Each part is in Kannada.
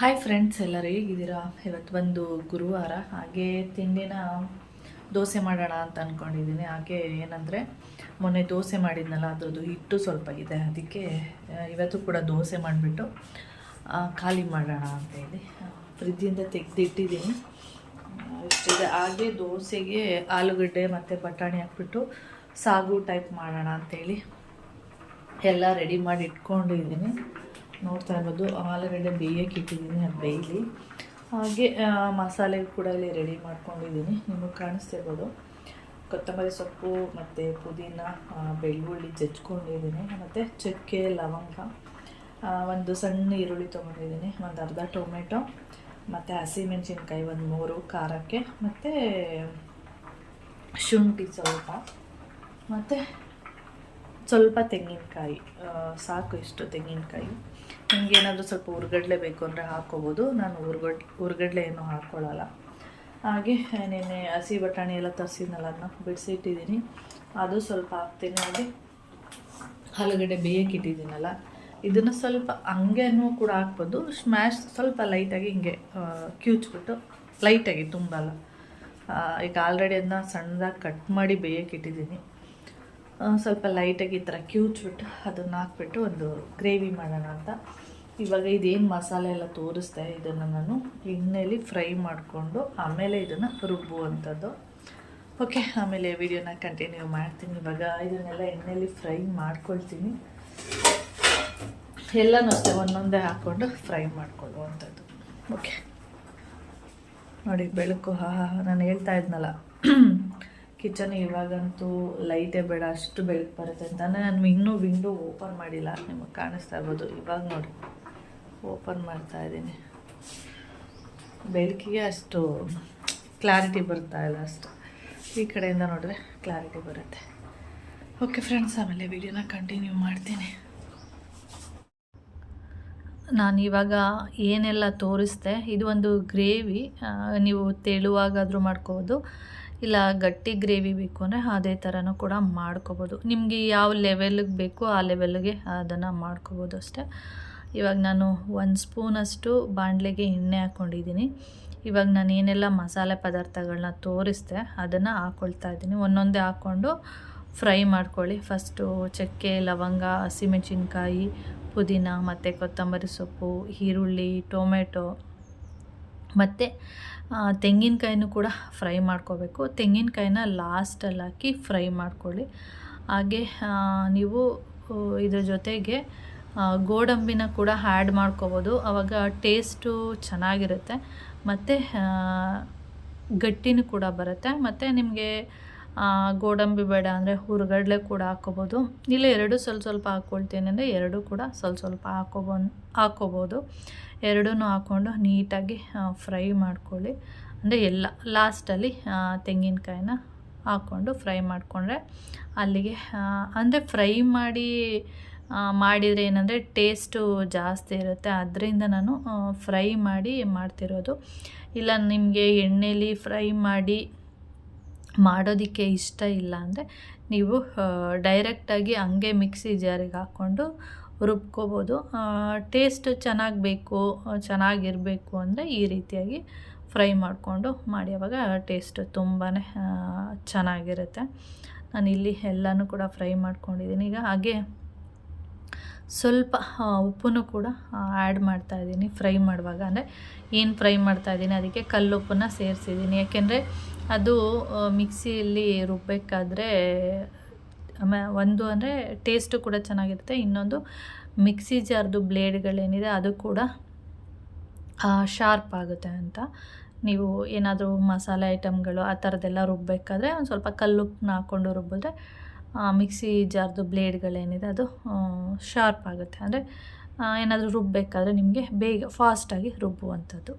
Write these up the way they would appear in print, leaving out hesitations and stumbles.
ಹಾಯ್ ಫ್ರೆಂಡ್ಸ್, ಎಲ್ಲರೂ ಹೇಗಿದ್ದೀರಾ? ಇವತ್ತು ಒಂದು ಗುರುವಾರ, ಹಾಗೆ ತಿಂಡಿನ ದೋಸೆ ಮಾಡೋಣ ಅಂತ ಅಂದ್ಕೊಂಡಿದ್ದೀನಿ. ಹಾಗೆ ಏನಂದರೆ, ಮೊನ್ನೆ ದೋಸೆ ಮಾಡಿದ್ನಲ್ಲ, ಅದರದ್ದು ಹಿಟ್ಟು ಸ್ವಲ್ಪ ಇದೆ. ಅದಕ್ಕೆ ಇವತ್ತು ಕೂಡ ದೋಸೆ ಮಾಡಿಬಿಟ್ಟು ಖಾಲಿ ಮಾಡೋಣ ಅಂತೇಳಿ ಫ್ರಿಜ್ಜಿಂದ ತೆಗೆದಿಟ್ಟಿದ್ದೀನಿ. ಇಷ್ಟಿದೆ. ಹಾಗೆ ದೋಸೆಗೆ ಆಲೂಗಡ್ಡೆ ಮತ್ತು ಬಟಾಣಿ ಹಾಕ್ಬಿಟ್ಟು ಸಾಗು ಟೈಪ್ ಮಾಡೋಣ ಅಂಥೇಳಿ ಎಲ್ಲ ರೆಡಿ ಮಾಡಿ ಇಟ್ಕೊಂಡಿದ್ದೀನಿ. ನೋಡ್ತಾ ಇರ್ಬೋದು, ಆಲೂಗಡ್ಡೆ ಬೇಯಕ್ಕೆ ಇಟ್ಟಿದ್ದೀನಿ, ಅದು ಬೇಯಲಿ. ಹಾಗೆ ಮಸಾಲೆ ಕೂಡ ಇಲ್ಲಿ ರೆಡಿ ಮಾಡ್ಕೊಂಡಿದ್ದೀನಿ. ನಿಮಗೆ ಕಾಣಿಸ್ತಿರ್ಬೋದು, ಕೊತ್ತಂಬರಿ ಸೊಪ್ಪು ಮತ್ತು ಪುದೀನ, ಬೆಳ್ಳುಳ್ಳಿ ಜಜ್ಕೊಂಡಿದ್ದೀನಿ, ಮತ್ತು ಚಕ್ಕೆ, ಲವಂಗ, ಒಂದು ಸಣ್ಣ ಈರುಳ್ಳಿ ತೊಗೊಂಡಿದ್ದೀನಿ, ಒಂದು ಅರ್ಧ ಟೊಮೆಟೊ, ಮತ್ತು ಹಸಿಮೆಣಸಿನ್ಕಾಯಿ ಒಂದು 3 ಖಾರಕ್ಕೆ, ಮತ್ತು ಶುಂಠಿ ಸ್ವಲ್ಪ, ಮತ್ತು ಸ್ವಲ್ಪ ತೆಂಗಿನಕಾಯಿ. ಸಾಕು ಇಷ್ಟು ತೆಂಗಿನಕಾಯಿ. ನಿಮ್ಗೆ ಏನಾದರೂ ಸ್ವಲ್ಪ ಹುರ್ಗಡ್ಲೆ ಬೇಕು ಅಂದರೆ ಹಾಕ್ಕೋಬೋದು. ನಾನು ಹುರ್ಗಡ್ಲೆ ಏನೂ ಹಾಕ್ಕೊಳ್ಳಲ್ಲ. ಹಾಗೆ ನೆನ್ನೆ ಹಸಿ ಬಟಾಣಿ ಎಲ್ಲ ತರಿಸಿದ್ನಲ್ಲ, ಅದನ್ನ ಬಿಡಿಸಿಟ್ಟಿದ್ದೀನಿ, ಅದು ಸ್ವಲ್ಪ ಹಾಕ್ತೀನಿ. ಹಾಗೆ ಆಲೂಗಡ್ಡೆ ಬೇಯಕ್ಕೆ ಇಟ್ಟಿದ್ದೀನಲ್ಲ, ಇದನ್ನು ಸ್ವಲ್ಪ ಹಂಗೇನೂ ಕೂಡ ಹಾಕ್ಬೋದು. ಸ್ಮ್ಯಾಶ್ ಸ್ವಲ್ಪ ಲೈಟಾಗಿ ಹಿಂಗೆ ಕಿವುಚ್ಬಿಟ್ಟು, ಲೈಟಾಗಿ, ತುಂಬಲ್ಲ. ಈಗ ಆಲ್ರೆಡಿ ಅದನ್ನ ಸಣ್ಣದಾಗಿ ಕಟ್ ಮಾಡಿ ಬೇಯಕ್ಕೆ ಇಟ್ಟಿದ್ದೀನಿ. ಸ್ವಲ್ಪ ಲೈಟಾಗಿ ಈ ಥರ ಕಿವುಚ್ಬಿಟ್ಟು ಅದನ್ನು ಹಾಕ್ಬಿಟ್ಟು ಒಂದು ಗ್ರೇವಿ ಮಾಡೋಣ ಅಂತ. ಇವಾಗ ಇದೇನು ಮಸಾಲೆ ಎಲ್ಲ ತೋರಿಸ್ದೆ, ಇದನ್ನು ನಾನು ಎಣ್ಣೆಯಲ್ಲಿ ಫ್ರೈ ಮಾಡಿಕೊಂಡು ಆಮೇಲೆ ಇದನ್ನು ರುಬ್ಬುವಂಥದ್ದು. ಓಕೆ, ಆಮೇಲೆ ವಿಡಿಯೋನ ಕಂಟಿನ್ಯೂ ಮಾಡ್ತೀನಿ. ಇವಾಗ ಇದನ್ನೆಲ್ಲ ಎಣ್ಣೆಯಲ್ಲಿ ಫ್ರೈ ಮಾಡ್ಕೊಳ್ತೀನಿ. ಎಲ್ಲನೂ ಅಷ್ಟೇ ಒಂದೊಂದೇ ಹಾಕ್ಕೊಂಡು ಫ್ರೈ ಮಾಡ್ಕೊಳ್ಳುವಂಥದ್ದು. ಓಕೆ ನೋಡಿ, ಬೆಳಕು ನಾನು ಹೇಳ್ತಾ ಇದ್ನಲ್ಲ, ಕಿಚನ್ ಇವಾಗಂತೂ ಲೈಟೇ ಬೇಡ, ಅಷ್ಟು ಬೆಳಕು ಬರುತ್ತೆ ಅಂತ. ನಾನು ಇನ್ನೂ ವಿಂಡೋ ಓಪನ್ ಮಾಡಿಲ್ಲ, ನಿಮಗೆ ಕಾಣಿಸ್ತಾ ಇರ್ಬೋದು. ಇವಾಗ ನೋಡಿ ಓಪನ್ ಮಾಡ್ತಾ ಇದ್ದೀನಿ. ಬೆಳಕಿಗೆ ಅಷ್ಟು ಕ್ಲಾರಿಟಿ ಬರ್ತಾ ಇಲ್ಲ, ಅಷ್ಟು ಈ ಕಡೆಯಿಂದ ನೋಡಿದ್ರೆ ಕ್ಲಾರಿಟಿ ಬರುತ್ತೆ. ಓಕೆ ಫ್ರೆಂಡ್ಸ್, ಆಮೇಲೆ ವಿಡಿಯೋನ ಕಂಟಿನ್ಯೂ ಮಾಡ್ತೀನಿ. ನಾನು ಇವಾಗ ಏನೆಲ್ಲ ತೋರಿಸ್ದೆ, ಇದು ಒಂದು ಗ್ರೇವಿ. ನೀವು ತೆಳುವಾಗಾದರೂ ಮಾಡ್ಕೋಬೋದು, ಇಲ್ಲ ಗಟ್ಟಿ ಗ್ರೇವಿ ಬೇಕು ಅಂದರೆ ಅದೇ ಥರನೂ ಕೂಡ ಮಾಡ್ಕೋಬೋದು. ನಿಮಗೆ ಯಾವ ಲೆವೆಲ್ಗೆ ಬೇಕು ಆ ಲೆವೆಲ್ಗೆ ಅದನ್ನು ಮಾಡ್ಕೋಬೋದು ಅಷ್ಟೇ. ಇವಾಗ ನಾನು 1 ಸ್ಪೂನಷ್ಟು ಬಾಣಲೆಗೆ ಎಣ್ಣೆ ಹಾಕ್ಕೊಂಡಿದ್ದೀನಿ. ಇವಾಗ ನಾನು ಏನೆಲ್ಲ ಮಸಾಲೆ ಪದಾರ್ಥಗಳನ್ನ ತೋರಿಸ್ದೆ ಅದನ್ನು ಹಾಕ್ಕೊಳ್ತಾ ಇದ್ದೀನಿ. ಒಂದೊಂದೇ ಹಾಕ್ಕೊಂಡು ಫ್ರೈ ಮಾಡ್ಕೊಳ್ಳಿ. ಫಸ್ಟು ಚಕ್ಕೆ, ಲವಂಗ, ಹಸಿಮೆಣಸಿನ್ಕಾಯಿ, ಪುದೀನ, ಮತ್ತು ಕೊತ್ತಂಬರಿ ಸೊಪ್ಪು, ಈರುಳ್ಳಿ, ಟೊಮೆಟೊ, ಮತ್ತು ತೆಂಗಿನಕಾಯಿನೂ ಕೂಡ ಫ್ರೈ ಮಾಡ್ಕೋಬೇಕು. ತೆಂಗಿನಕಾಯಿನ ಲಾಸ್ಟಲ್ಲಿ ಹಾಕಿ ಫ್ರೈ ಮಾಡ್ಕೊಳ್ಳಿ. ಹಾಗೆ ನೀವು ಇದ್ರ ಜೊತೆಗೆ ಗೋಡಂಬಿನ ಕೂಡ ಆ್ಯಡ್ ಮಾಡ್ಕೋಬೋದು. ಆವಾಗ ಟೇಸ್ಟು ಚೆನ್ನಾಗಿರುತ್ತೆ, ಮತ್ತು ಗಟ್ಟಿನೂ ಕೂಡ ಬರುತ್ತೆ. ಮತ್ತು ನಿಮಗೆ ಗೋಡಂಬಿ ಬೇಡ ಅಂದರೆ ಹುರ್ಗಡ್ಲೆ ಕೂಡ ಹಾಕ್ಕೋಬೋದು. ಇಲ್ಲ ಎರಡು ಸ್ವಲ್ಪ ಹಾಕ್ಕೊಳ್ತೀನಿ ಅಂದರೆ ಎರಡು ಕೂಡ ಸ್ವಲ್ಪ ಹಾಕ್ಕೋಬೋದು. ಎರಡೂ ಹಾಕ್ಕೊಂಡು ನೀಟಾಗಿ ಫ್ರೈ ಮಾಡ್ಕೊಳ್ಳಿ. ಅಂದರೆ ಎಲ್ಲ ಲಾಸ್ಟಲ್ಲಿ ತೆಂಗಿನಕಾಯಿನ ಹಾಕ್ಕೊಂಡು ಫ್ರೈ ಮಾಡಿಕೊಂಡ್ರೆ ಅಲ್ಲಿಗೆ, ಅಂದರೆ ಫ್ರೈ ಮಾಡಿದರೆ ಏನಂದರೆ ಟೇಸ್ಟು ಜಾಸ್ತಿ ಇರುತ್ತೆ. ಅದರಿಂದ ನಾನು ಫ್ರೈ ಮಾಡಿ ಮಾಡ್ತಿರೋದು. ಇಲ್ಲ ನಿಮಗೆ ಎಣ್ಣೆಲಿ ಫ್ರೈ ಮಾಡೋದಕ್ಕೆ ಇಷ್ಟ ಇಲ್ಲ ಅಂದರೆ ನೀವು ಡೈರೆಕ್ಟಾಗಿ ಹಂಗೆ ಮಿಕ್ಸಿ ಜಾರಿಗೆ ಹಾಕ್ಕೊಂಡು ರುಬ್ಕೋಬೋದು. ಟೇಸ್ಟ್ ಚೆನ್ನಾಗಿರಬೇಕು ಅಂದರೆ ಈ ರೀತಿಯಾಗಿ ಫ್ರೈ ಮಾಡಿಕೊಂಡು ಮಾಡಿ, ಆವಾಗ ಟೇಸ್ಟು ತುಂಬಾ ಚೆನ್ನಾಗಿರುತ್ತೆ. ನಾನಿಲ್ಲಿ ಎಲ್ಲನೂ ಕೂಡ ಫ್ರೈ ಮಾಡ್ಕೊಂಡಿದ್ದೀನಿ. ಈಗ ಹಾಗೆ ಸ್ವಲ್ಪ ಉಪ್ಪನ್ನು ಕೂಡ ಆ್ಯಡ್ ಮಾಡ್ತಾಯಿದ್ದೀನಿ ಫ್ರೈ ಮಾಡುವಾಗ. ಅಂದರೆ ಏನು ಫ್ರೈ ಮಾಡ್ತಾಯಿದ್ದೀನಿ ಅದಕ್ಕೆ ಕಲ್ಲುಪ್ಪನ್ನು ಸೇರಿಸಿದ್ದೀನಿ. ಯಾಕೆಂದರೆ ಅದು ಮಿಕ್ಸಿಯಲ್ಲಿ ರುಬ್ಬಬೇಕಾದ್ರೆ ಒಂದು ಅಂದರೆ ಟೇಸ್ಟು ಕೂಡ ಚೆನ್ನಾಗಿರುತ್ತೆ, ಇನ್ನೊಂದು ಮಿಕ್ಸಿ ಜಾರ್ದು ಬ್ಲೇಡ್ಗಳೇನಿದೆ ಅದು ಕೂಡ ಶಾರ್ಪ್ ಆಗುತ್ತೆ ಅಂತ. ನೀವು ಏನಾದರೂ ಮಸಾಲೆ ಐಟಮ್ಗಳು ಆ ಥರದ್ದೆಲ್ಲ ರುಬ್ಬಬೇಕಾದ್ರೆ ಒಂದು ಸ್ವಲ್ಪ ಕಲ್ಲುಪ್ಪನ್ನ ಹಾಕ್ಕೊಂಡು ರುಬ್ಬಿದ್ರೆ ಮಿಕ್ಸಿ ಜಾರ್ದು ಬ್ಲೇಡ್ಗಳೇನಿದೆ ಅದು ಶಾರ್ಪ್ ಆಗುತ್ತೆ. ಅಂದರೆ ಏನಾದರೂ ರುಬ್ಬಬೇಕಾದ್ರೆ ನಿಮಗೆ ಬೇಗ ಫಾಸ್ಟಾಗಿ ರುಬ್ಬುವಂಥದ್ದು.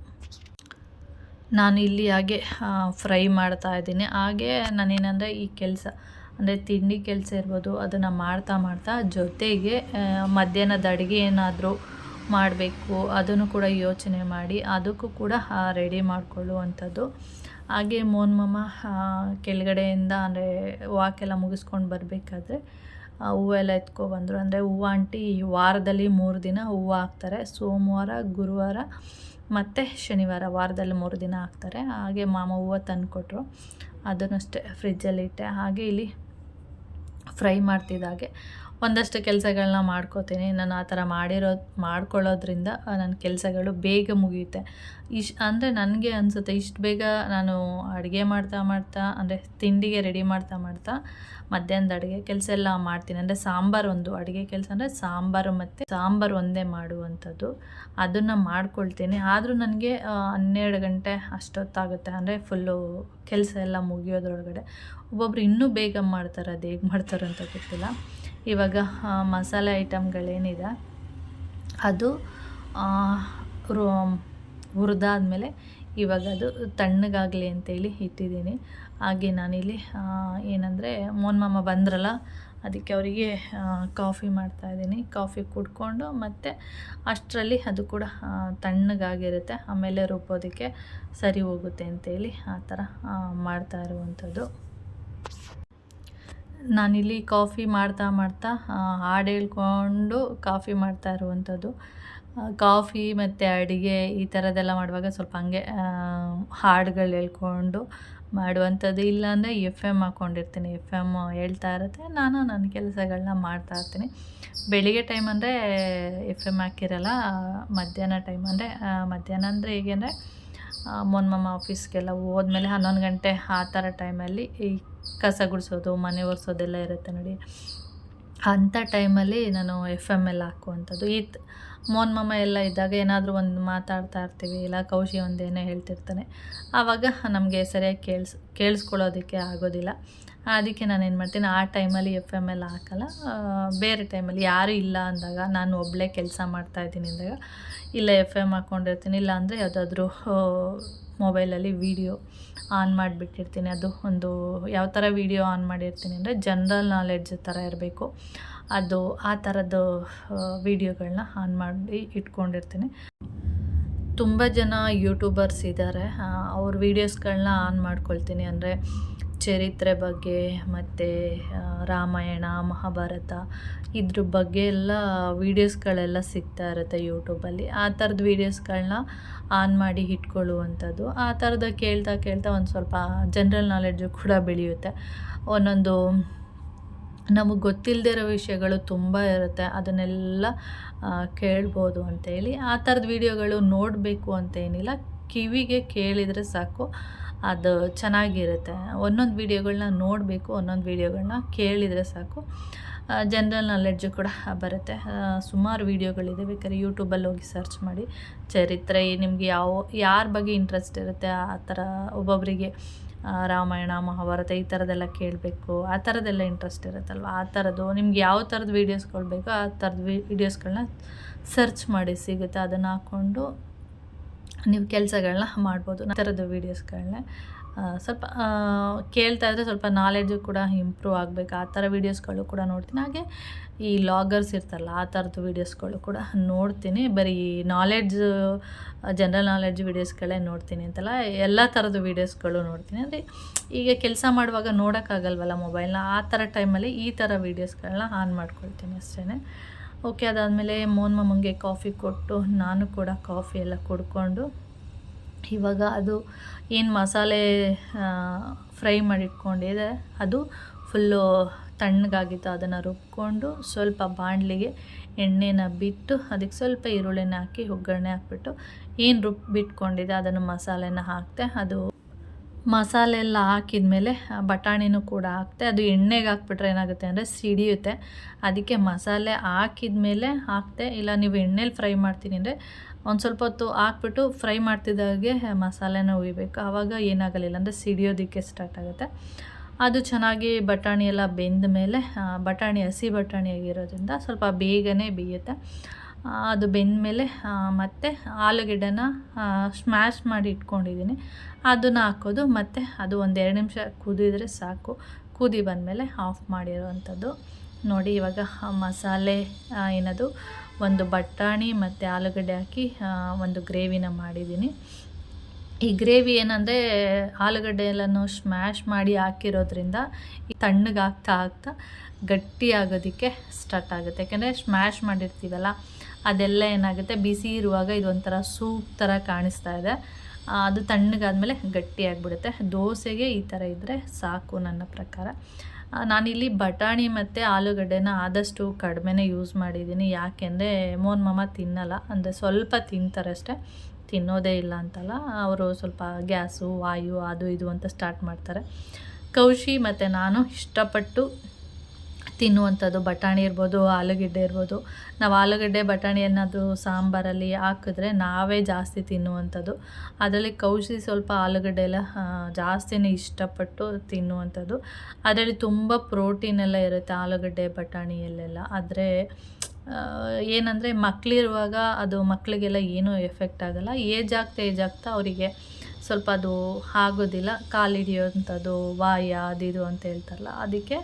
ನಾನು ಇಲ್ಲಿ ಹಾಗೆ ಫ್ರೈ ಮಾಡ್ತಾಯಿದ್ದೀನಿ. ಹಾಗೆ ನಾನೇನಂದರೆ ಈ ಕೆಲಸ ಅಂದರೆ ತಿಂಡಿ ಕೆಲಸ ಇರ್ಬೋದು, ಅದನ್ನು ಮಾಡ್ತಾ ಜೊತೆಗೆ ಮಧ್ಯಾಹ್ನದ ಅಡುಗೆ ಏನಾದರೂ ಮಾಡಬೇಕು ಅದನ್ನು ಕೂಡ ಯೋಚನೆ ಮಾಡಿ ಅದಕ್ಕೂ ಕೂಡ ರೆಡಿ ಮಾಡಿಕೊಳ್ಳುವಂಥದ್ದು. ಹಾಗೆ ಮೋನ್ ಮಾಮ ಕೆಳಗಡೆಯಿಂದ ಅಂದರೆ ವಾಕೆಲ್ಲ ಮುಗಿಸ್ಕೊಂಡು ಬರಬೇಕಾದ್ರೆ ಹೂವೆಲ್ಲ ಎತ್ಕೊಬಂದರು. ಅಂದರೆ ಹೂವು ಆಂಟಿ ವಾರದಲ್ಲಿ 3 ದಿನ ಹೂವು ಹಾಕ್ತಾರೆ. ಸೋಮವಾರ, ಗುರುವಾರ ಮತ್ತು ಶನಿವಾರ ವಾರದಲ್ಲಿ 3 ದಿನ ಹಾಕ್ತಾರೆ. ಹಾಗೆ ಮಾಮ ಹೂವು ತಂದುಕೊಟ್ರು, ಅದನ್ನಷ್ಟೇ ಫ್ರಿಜ್ಜಲ್ಲಿಟ್ಟೆ. ಹಾಗೆ ಇಲ್ಲಿ ಫ್ರೈ ಮಾಡ್ತಿದ್ದಾಗೆ ಒಂದಷ್ಟು ಕೆಲಸಗಳನ್ನ ಮಾಡ್ಕೋತೀನಿ. ನಾನು ಆ ಥರ ಮಾಡ್ಕೊಳ್ಳೋದ್ರಿಂದ ನನ್ನ ಕೆಲಸಗಳು ಬೇಗ ಮುಗಿಯುತ್ತೆ. ಅಂದರೆ ನನಗೆ ಅನಿಸುತ್ತೆ ಇಷ್ಟು ಬೇಗ ನಾನು ಅಡುಗೆ ಮಾಡ್ತಾ ಅಂದರೆ ತಿಂಡಿಗೆ ರೆಡಿ ಮಾಡ್ತಾ ಮಧ್ಯಾಹ್ನದ ಅಡುಗೆ ಕೆಲಸ ಎಲ್ಲ ಮಾಡ್ತೀನಿ. ಅಂದರೆ ಸಾಂಬಾರು ಅಡುಗೆ ಕೆಲಸ ಅಂದರೆ ಸಾಂಬಾರು ಒಂದೇ ಮಾಡುವಂಥದ್ದು, ಅದನ್ನು ಮಾಡ್ಕೊಳ್ತೀನಿ. ಆದರೂ ನನಗೆ 12 ಗಂಟೆ ಅಷ್ಟೊತ್ತಾಗುತ್ತೆ. ಅಂದರೆ ಫುಲ್ಲು ಕೆಲಸ ಎಲ್ಲ ಮುಗಿಯೋದ್ರೊಳಗಡೆ. ಒಬ್ಬೊಬ್ರು ಇನ್ನೂ ಬೇಗ ಮಾಡ್ತಾರೆ, ಅದು ಹೇಗೆ ಮಾಡ್ತಾರೆ ಅಂತ ಗೊತ್ತಿಲ್ಲ. ಇವಾಗ ಮಸಾಲೆ ಐಟಮ್ಗಳೇನಿದೆ ಅದು ಹುರಿದಾದ್ಮೇಲೆ ಇವಾಗ ಅದು ತಣ್ಣಗಾಗಲಿ ಅಂತೇಳಿ ಇಟ್ಟಿದ್ದೀನಿ. ಹಾಗೆ ನಾನಿಲ್ಲಿ ಏನಂದರೆ ಮೋಹನ್ ಮಾಮ ಬಂದ್ರಲ್ಲ, ಅದಕ್ಕೆ ಅವರಿಗೆ ಕಾಫಿ ಮಾಡ್ತಾಯಿದ್ದೀನಿ. ಕಾಫಿ ಕುಡ್ಕೊಂಡು ಮತ್ತು ಅಷ್ಟರಲ್ಲಿ ಅದು ಕೂಡ ತಣ್ಣಗಾಗಿರುತ್ತೆ, ಆಮೇಲೆ ರುಬ್ಬೋದಕ್ಕೆ ಸರಿ ಹೋಗುತ್ತೆ ಅಂತೇಳಿ ಆ ಥರ ಮಾಡ್ತಾ ಇರುವಂಥದ್ದು. ನಾನಿಲ್ಲಿ ಕಾಫಿ ಮಾಡ್ತಾ ಹಾಡು ಹೇಳ್ಕೊಂಡು ಕಾಫಿ ಮಾಡ್ತಾ ಇರುವಂಥದ್ದು. ಕಾಫಿ ಮತ್ತು ಅಡುಗೆ ಈ ಥರದ್ದೆಲ್ಲ ಮಾಡುವಾಗ ಸ್ವಲ್ಪ ಹಂಗೆ ಹಾಡುಗಳು ಹೇಳ್ಕೊಂಡು ಮಾಡುವಂಥದ್ದು. ಇಲ್ಲಾಂದರೆ FM ಹಾಕ್ಕೊಂಡಿರ್ತೀನಿ. FM ಹೇಳ್ತಾ ಇರುತ್ತೆ, ನಾನು ನನ್ನ ಕೆಲಸಗಳನ್ನ ಮಾಡ್ತಾಯಿರ್ತೀನಿ. ಬೆಳಿಗ್ಗೆ ಟೈಮ್ ಅಂದರೆ FM ಹಾಕಿರಲ್ಲ. ಮಧ್ಯಾಹ್ನ ಟೈಮ್ ಅಂದರೆ ಮಧ್ಯಾಹ್ನ ಅಂದರೆ ಹೇಗೆ ಅಂದರೆ ಮೋಹನ್ ಮಾಮ ಆಫೀಸ್ಗೆಲ್ಲ ಹೋದ್ಮೇಲೆ 11 ಗಂಟೆ ಆ ಥರ ಟೈಮಲ್ಲಿ ಈ ಕಸ ಗುಡಿಸೋದು, ಮನೆ ಒರೆಸೋದೆಲ್ಲ ಇರುತ್ತೆ ನೋಡಿ, ಅಂಥ ಟೈಮಲ್ಲಿ ನಾನು FM ಎಲ್ಲ ಹಾಕುವಂಥದ್ದು. ಮೋಹನ್ ಮಾಮ ಎಲ್ಲ ಇದ್ದಾಗ ಏನಾದರೂ ಒಂದು ಮಾತಾಡ್ತಾ ಇರ್ತೀವಿ, ಇಲ್ಲ ಕೌಶಿ ಒಂದೇನೋ ಹೇಳ್ತಿರ್ತಾನೆ, ಆವಾಗ ನಮಗೆ ಸರಿಯಾಗಿ ಕೇಳಿಸ್ಕೊಳ್ಳೋದಕ್ಕೆ ಆಗೋದಿಲ್ಲ. ಅದಕ್ಕೆ ನಾನೇನು ಮಾಡ್ತೀನಿ, ಆ ಟೈಮಲ್ಲಿ FM ಎಲ್ಲ ಹಾಕಲ್ಲ. ಬೇರೆ ಟೈಮಲ್ಲಿ ಯಾರೂ ಇಲ್ಲ ಅಂದಾಗ, ನಾನು ಒಬ್ಬಳೇ ಕೆಲಸ ಮಾಡ್ತಾಯಿದ್ದೀನಿ ಅಂದಾಗ ಇಲ್ಲ FM ಹಾಕ್ಕೊಂಡಿರ್ತೀನಿ. ಇಲ್ಲಾಂದರೆ ಯಾವುದಾದ್ರೂ ಮೊಬೈಲಲ್ಲಿ ವೀಡಿಯೋ ಆನ್ ಮಾಡಿಬಿಟ್ಟಿರ್ತೀನಿ. ಅದು ಒಂದು ಯಾವ ಥರ ವೀಡಿಯೋ ಆನ್ ಮಾಡಿರ್ತೀನಿ ಅಂದರೆ ಜನರಲ್ ನಾಲೆಡ್ಜ್ ಥರ ಇರಬೇಕು, ಅದು ಆ ಥರದ್ದು ವೀಡಿಯೋಗಳನ್ನ ಆನ್ ಮಾಡಿ ಇಟ್ಕೊಂಡಿರ್ತೀನಿ. ತುಂಬ ಜನ ಯೂಟ್ಯೂಬರ್ಸ್ ಇದ್ದಾರೆ, ಅವ್ರ ವೀಡಿಯೋಸ್ಗಳನ್ನ ಆನ್ ಮಾಡ್ಕೊಳ್ತೀನಿ. ಅಂದರೆ ಚರಿತ್ರೆ ಬಗ್ಗೆ ಮತ್ತು ರಾಮಾಯಣ, ಮಹಾಭಾರತ ಇದ್ರ ಬಗ್ಗೆ ಎಲ್ಲ ವೀಡಿಯೋಸ್ಗಳೆಲ್ಲ ಸಿಗ್ತಾ ಇರುತ್ತೆ ಯೂಟ್ಯೂಬಲ್ಲಿ. ಆ ಥರದ ವೀಡಿಯೋಸ್ಗಳನ್ನ ಆನ್ ಮಾಡಿ ಇಟ್ಕೊಳ್ಳುವಂಥದ್ದು. ಆ ಥರದ ಕೇಳ್ತಾ ಒಂದು ಸ್ವಲ್ಪ ಜನರಲ್ ನಾಲೆಡ್ಜು ಕೂಡ ಬೆಳೆಯುತ್ತೆ. ಒಂದೊಂದು ನಮಗೆ ಗೊತ್ತಿಲ್ಲದೇ ಇರೋ ವಿಷಯಗಳು ತುಂಬ ಇರುತ್ತೆ, ಅದನ್ನೆಲ್ಲ ಕೇಳ್ಬೋದು ಅಂತೇಳಿ. ಆ ಥರದ ವೀಡಿಯೋಗಳು ನೋಡಬೇಕು ಅಂತೇನಿಲ್ಲ, ಕಿವಿಗೆ ಕೇಳಿದರೆ ಸಾಕು, ಅದು ಚೆನ್ನಾಗಿರುತ್ತೆ. ಒಂದೊಂದು ವೀಡಿಯೋಗಳನ್ನ ನೋಡಬೇಕು, ಒಂದೊಂದು ವೀಡಿಯೋಗಳನ್ನ ಕೇಳಿದರೆ ಸಾಕು, ಜನರಲ್ ನಾಲೆಡ್ಜು ಕೂಡ ಬರುತ್ತೆ. ಸುಮಾರು ವೀಡಿಯೋಗಳಿದೆ, ಬೇಕಾದ್ರೆ ಯೂಟ್ಯೂಬಲ್ಲಿ ಹೋಗಿ ಸರ್ಚ್ ಮಾಡಿ. ಚರಿತ್ರೆ ನಿಮಗೆ ಯಾರ ಬಗ್ಗೆ ಇಂಟ್ರೆಸ್ಟ್ ಇರುತ್ತೆ ಆ ಥರ, ಒಬ್ಬೊಬ್ಬರಿಗೆ ರಾಮಾಯಣ, ಮಹಾಭಾರತ ಈ ಥರದ್ದೆಲ್ಲ ಕೇಳಬೇಕು, ಆ ಥರದ್ದೆಲ್ಲ ಇಂಟ್ರೆಸ್ಟ್ ಇರುತ್ತಲ್ವ, ಆ ಥರದ್ದು ನಿಮ್ಗೆ ಯಾವ ಥರದ ವೀಡಿಯೋಸ್ಗಳು ಬೇಕೋ ಆ ಥರದ ವೀಡಿಯೋಸ್ಗಳನ್ನ ಸರ್ಚ್ ಮಾಡಿ ಸಿಗುತ್ತೆ. ಅದನ್ನು ಹಾಕ್ಕೊಂಡು ನೀವು ಕೆಲಸಗಳನ್ನ ಮಾಡ್ಬೋದು. ಆ ಥರದ ವೀಡಿಯೋಸ್ಗಳನ್ನ ಸ್ವಲ್ಪ ಕೇಳ್ತಾ ಇದ್ದರೆ ಸ್ವಲ್ಪ ನಾಲೆಡ್ಜು ಕೂಡ ಇಂಪ್ರೂವ್ ಆಗಬೇಕು. ಆ ಥರ ವೀಡಿಯೋಸ್ಗಳು ಕೂಡ ನೋಡ್ತೀನಿ. ಹಾಗೆ ಈ ಲಾಗರ್ಸ್ ಇರ್ತಾರಲ್ಲ, ಆ ಥರದ್ದು ವೀಡಿಯೋಸ್ಗಳು ಕೂಡ ನೋಡ್ತೀನಿ. ಬರೀ ಜನರಲ್ ನಾಲೆಡ್ಜ್ ವೀಡಿಯೋಸ್ಗಳೇ ನೋಡ್ತೀನಿ ಅಂತಲ್ಲ, ಎಲ್ಲ ಥರದ ವೀಡಿಯೋಸ್ಗಳು ನೋಡ್ತೀನಿ. ಅಂದರೆ ಈಗ ಕೆಲಸ ಮಾಡುವಾಗ ನೋಡೋಕ್ಕಾಗಲ್ವಲ್ಲ ಮೊಬೈಲ್ನ, ಆ ಥರ ಟೈಮಲ್ಲಿ ಈ ಥರ ವೀಡಿಯೋಸ್ಗಳನ್ನ ಆನ್ ಮಾಡ್ಕೊಳ್ತೀನಿ ಅಷ್ಟೇ. ಓಕೆ, ಅದಾದಮೇಲೆ ಮೋಹನ್ ಮಾಮಂಗೆ ಕಾಫಿ ಕೊಟ್ಟು ನಾನು ಕೂಡ ಕಾಫಿ ಎಲ್ಲ ಕುಡ್ಕೊಂಡು ಇವಾಗ ಅದು ಏನು ಮಸಾಲೆ ಫ್ರೈ ಮಾಡಿಟ್ಕೊಂಡಿದೆ ಅದು ಫುಲ್ಲು ತಣ್ಣಗಾಗಿತ್ತು. ಅದನ್ನು ರುಬ್ಕೊಂಡು ಸ್ವಲ್ಪ ಬಾಣಲಿಗೆ ಎಣ್ಣೆನ ಬಿಟ್ಟು ಅದಕ್ಕೆ ಸ್ವಲ್ಪ ಈರುಳ್ಳಿನ ಹಾಕಿ ಒಗ್ಗರಣೆ ಹಾಕ್ಬಿಟ್ಟು ಏನು ರುಬ್ಬಿಟ್ಕೊಂಡಿದೆ ಅದನ್ನು ಮಸಾಲೆನ ಹಾಕ್ತೆ. ಅದು ಮಸಾಲೆ ಎಲ್ಲ ಹಾಕಿದ್ಮೇಲೆ ಬಟಾಣಿನೂ ಕೂಡ ಹಾಕ್ತೆ. ಅದು ಎಣ್ಣೆಗೆ ಹಾಕ್ಬಿಟ್ರೆ ಏನಾಗುತ್ತೆ ಅಂದರೆ ಸಿಡಿಯುತ್ತೆ, ಅದಕ್ಕೆ ಮಸಾಲೆ ಹಾಕಿದ್ಮೇಲೆ ಹಾಕ್ತೆ. ಇಲ್ಲ ನೀವು ಎಣ್ಣೆಲಿ ಫ್ರೈ ಮಾಡ್ತೀನಿ ಅಂದರೆ ಒಂದು ಸ್ವಲ್ಪ ಹೊತ್ತು ಹಾಕ್ಬಿಟ್ಟು ಫ್ರೈ ಮಾಡ್ತಿದ್ದಾಗೆ ಮಸಾಲೆನ ಹುಯ್ಬೇಕು, ಆವಾಗ ಏನಾಗಲಿಲ್ಲ ಅಂದರೆ ಸಿಡಿಯೋದಕ್ಕೆ ಸ್ಟಾರ್ಟ್ ಆಗುತ್ತೆ. ಅದು ಚೆನ್ನಾಗಿ ಬಟಾಣಿ ಎಲ್ಲ ಬೆಂದ ಮೇಲೆ, ಬಟಾಣಿ ಹಸಿ ಬಟಾಣಿ ಆಗಿರೋದ್ರಿಂದ ಸ್ವಲ್ಪ ಬೇಗನೆ ಬೇಯುತ್ತೆ. ಅದು ಬೆಂದಮೇಲೆ ಮತ್ತು ಆಲೂಗೆಡ್ಡೆನ ಸ್ಮ್ಯಾಶ್ ಮಾಡಿ ಇಟ್ಕೊಂಡಿದ್ದೀನಿ, ಅದನ್ನು ಹಾಕೋದು. ಮತ್ತು ಅದು ಒಂದು 2 ನಿಮಿಷ ಕುದಿದ್ರೆ ಸಾಕು. ಕುದಿ ಬಂದಮೇಲೆ ಆಫ್ ಮಾಡಿರೋವಂಥದ್ದು. ನೋಡಿ ಇವಾಗ ಮಸಾಲೆ ಏನದು ಒಂದು ಬಟಾಣಿ ಮತ್ತು ಆಲೂಗಡ್ಡೆ ಹಾಕಿ ಒಂದು ಗ್ರೇವಿನ ಮಾಡಿದ್ದೀನಿ. ಈ ಗ್ರೇವಿ ಏನಂದರೆ ಆಲೂಗಡ್ಡೆ ಎಲ್ಲನೂ ಸ್ಮ್ಯಾಶ್ ಮಾಡಿ ಹಾಕಿರೋದ್ರಿಂದ ತಣ್ಣಗಾಗ್ತಾ ಗಟ್ಟಿ ಆಗೋದಕ್ಕೆ ಸ್ಟಾರ್ಟ್ ಆಗುತ್ತೆ. ಯಾಕೆಂದರೆ ಸ್ಮ್ಯಾಶ್ ಮಾಡಿರ್ತೀವಲ್ಲ ಅದೆಲ್ಲ ಏನಾಗುತ್ತೆ, ಬಿಸಿ ಇರುವಾಗ ಇದೊಂಥರ ಸೂಪ್ ಥರ ಕಾಣಿಸ್ತಾ ಇದೆ. ಅದು ತಣ್ಣಗಾದ್ಮೇಲೆ ಗಟ್ಟಿ ಆಗಿಬಿಡುತ್ತೆ. ದೋಸೆಗೆ ಈ ಥರ ಇದ್ದರೆ ಸಾಕು ನನ್ನ ಪ್ರಕಾರ. ನಾನಿಲ್ಲಿ ಬಟಾಣಿ ಮತ್ತು ಆಲೂಗಡ್ಡೆನ ಆದಷ್ಟು ಕಡಿಮೆನೇ ಯೂಸ್ ಮಾಡಿದ್ದೀನಿ. ಯಾಕೆಂದರೆ ಮೋನ್ ಮಾಮ ತಿನ್ನಲ್ಲ, ಅಂದರೆ ಸ್ವಲ್ಪ ತಿಂತಾರಷ್ಟೇ, ತಿನ್ನೋದೇ ಇಲ್ಲ ಅಂತಲ್ಲ. ಅವರು ಸ್ವಲ್ಪ ಗ್ಯಾಸು ವಾಯು ಅದು ಇದು ಅಂತ ಸ್ಟಾರ್ಟ್ ಮಾಡ್ತಾರೆ. ಕೌಶಿ ಮತ್ತು ನಾನು ಇಷ್ಟಪಟ್ಟು ತಿನ್ನುವಂಥದ್ದು ಬಟಾಣಿ ಇರ್ಬೋದು, ಆಲೂಗಡ್ಡೆ ಇರ್ಬೋದು. ನಾವು ಆಲೂಗಡ್ಡೆ ಬಟಾಣಿ ಏನಾದರೂ ಸಾಂಬಾರಲ್ಲಿ ಹಾಕಿದ್ರೆ ನಾವೇ ಜಾಸ್ತಿ ತಿನ್ನುವಂಥದ್ದು. ಅದರಲ್ಲಿ ಕೌಶಿ ಸ್ವಲ್ಪ ಆಲೂಗಡ್ಡೆ ಎಲ್ಲ ಜಾಸ್ತಿನೇ ಇಷ್ಟಪಟ್ಟು ತಿನ್ನುವಂಥದ್ದು. ಅದರಲ್ಲಿ ತುಂಬ ಪ್ರೋಟೀನ್ ಎಲ್ಲ ಇರುತ್ತೆ ಆಲೂಗಡ್ಡೆ ಬಟಾಣಿಯಲ್ಲೆಲ್ಲ. ಆದರೆ ಏನಂದರೆ ಮಕ್ಕಳಿರುವಾಗ ಅದು ಮಕ್ಕಳಿಗೆಲ್ಲ ಏನೂ ಎಫೆಕ್ಟ್ ಆಗೋಲ್ಲ. ಏಜ್ ಆಗ್ತಾ ಅವರಿಗೆ ಸ್ವಲ್ಪ ಅದು ಆಗೋದಿಲ್ಲ, ಕಾಲು ಹಿಡಿಯೋವಂಥದ್ದು ವಾಯ ಅದು ಇದು ಅಂತ ಹೇಳ್ತಾರಲ್ಲ. ಅದಕ್ಕೆ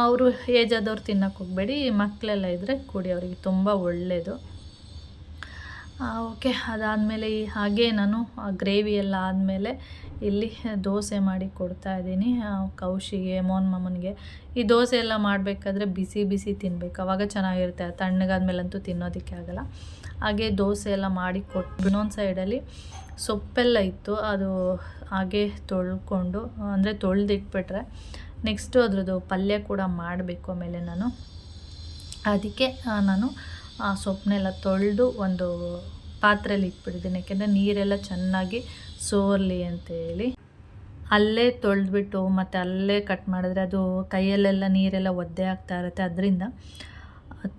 ಅವರು ಏಜ್ ಆದವ್ರು ತಿನ್ನೋಕೆ ಹೋಗಬೇಡಿ, ಮಕ್ಕಳೆಲ್ಲ ಇದ್ದರೆ ಕೊಡಿ, ಅವರಿಗೆ ತುಂಬ ಒಳ್ಳೆಯದು. ಓಕೆ, ಅದಾದಮೇಲೆ ಹಾಗೆ ನಾನು ಗ್ರೇವಿ ಎಲ್ಲ ಆದಮೇಲೆ ಇಲ್ಲಿ ದೋಸೆ ಮಾಡಿ ಕೊಡ್ತಾಯಿದ್ದೀನಿ ಕೌಶಿಗೆ, ಮೋನ್ ಮಾಮನಿಗೆ. ಈ ದೋಸೆ ಎಲ್ಲ ಮಾಡಬೇಕಾದ್ರೆ ಬಿಸಿ ಬಿಸಿ ತಿನ್ನಬೇಕು, ಆವಾಗ ಚೆನ್ನಾಗಿರುತ್ತೆ. ತಣ್ಣಗಾದ್ಮೇಲಂತೂ ತಿನ್ನೋದಕ್ಕೆ ಆಗೋಲ್ಲ. ಹಾಗೆ ದೋಸೆ ಎಲ್ಲ ಮಾಡಿ ಕೊಟ್ಟು ಇನ್ನೊಂದು ಸೈಡಲ್ಲಿ ಸೊಪ್ಪೆಲ್ಲ ಇತ್ತು, ಅದು ಹಾಗೆ ತೊಳ್ಕೊಂಡು, ಅಂದರೆ ತೊಳೆದಿಟ್ಬಿಟ್ರೆ ನೆಕ್ಸ್ಟು ಅದ್ರದ್ದು ಪಲ್ಯ ಕೂಡ ಮಾಡಬೇಕು. ಆಮೇಲೆ ಅದಕ್ಕೆ ನಾನು ಆ ಸೊಪ್ಪನ್ನೆಲ್ಲ ತೊಳೆದು ಒಂದು ಪಾತ್ರೆಯಲ್ಲಿ ಇಟ್ಬಿಟ್ಟಿದ್ದೀನಿ. ಯಾಕೆಂದರೆ ನೀರೆಲ್ಲ ಚೆನ್ನಾಗಿ ಸೋರಲಿ ಅಂತೇಳಿ. ಅಲ್ಲೇ ತೊಳೆದ್ಬಿಟ್ಟು ಮತ್ತು ಅಲ್ಲೇ ಕಟ್ ಮಾಡಿದ್ರೆ ಅದು ಕೈಯಲ್ಲೆಲ್ಲ ನೀರೆಲ್ಲ ಒದ್ದೆ ಆಗ್ತಾ ಇರುತ್ತೆ. ಅದರಿಂದ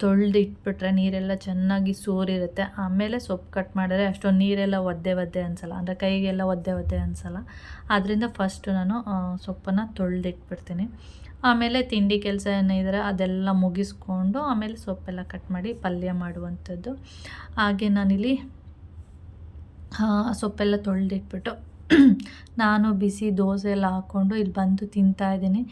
ತೊಳೆದು ಇಟ್ಬಿಟ್ರೆ ನೀರೆಲ್ಲ ಚೆನ್ನಾಗಿ ಸೋರಿರುತ್ತೆ. ಆಮೇಲೆ ಸೊಪ್ಪು ಕಟ್ ಮಾಡಿದ್ರೆ ಅಷ್ಟೊಂದು ನೀರೆಲ್ಲ ಒದ್ದೆ ಅನಿಸಲ್ಲ, ಅಂದರೆ ಕೈಗೆಲ್ಲ ಒದ್ದೆ ಅನಿಸಲ್ಲ. ಆದ್ದರಿಂದ ಫಸ್ಟು ನಾನು ಸೊಪ್ಪನ್ನು ತೊಳೆದಿಟ್ಬಿಡ್ತೀನಿ. ಆಮೇಲೆ ತಿಂಡಿ ಕೆಲಸ ಏನಿದ್ರೆ ಅದೆಲ್ಲ ಮುಗಿಸ್ಕೊಂಡು ಆಮೇಲೆ ಸೊಪ್ಪೆಲ್ಲ ಕಟ್ ಮಾಡಿ ಪಲ್ಯ ಮಾಡುವಂಥದ್ದು. ಹಾಗೆ ನಾನಿಲ್ಲಿ ಸೊಪ್ಪೆಲ್ಲ ತೊಳೆದಿಟ್ಬಿಟ್ಟು ನಾನು ಬಿಸಿ ದೋಸೆ ಎಲ್ಲ ಹಾಕ್ಕೊಂಡು ಇಲ್ಲಿ ಬಂದು ತಿಂತಾಯಿದ್ದೀನಿ.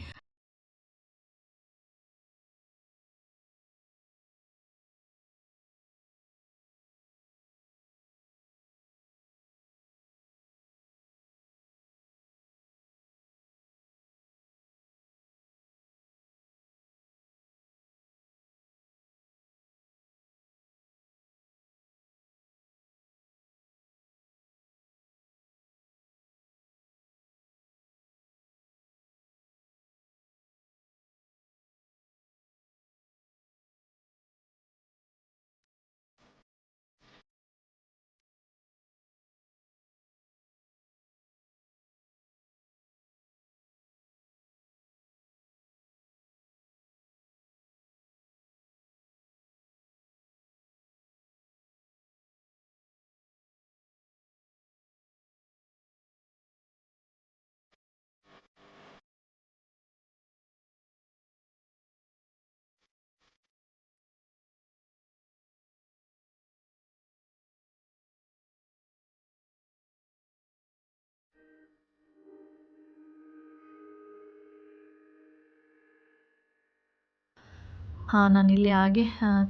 ನಾನಿಲ್ಲಿ ಹಾಗೆ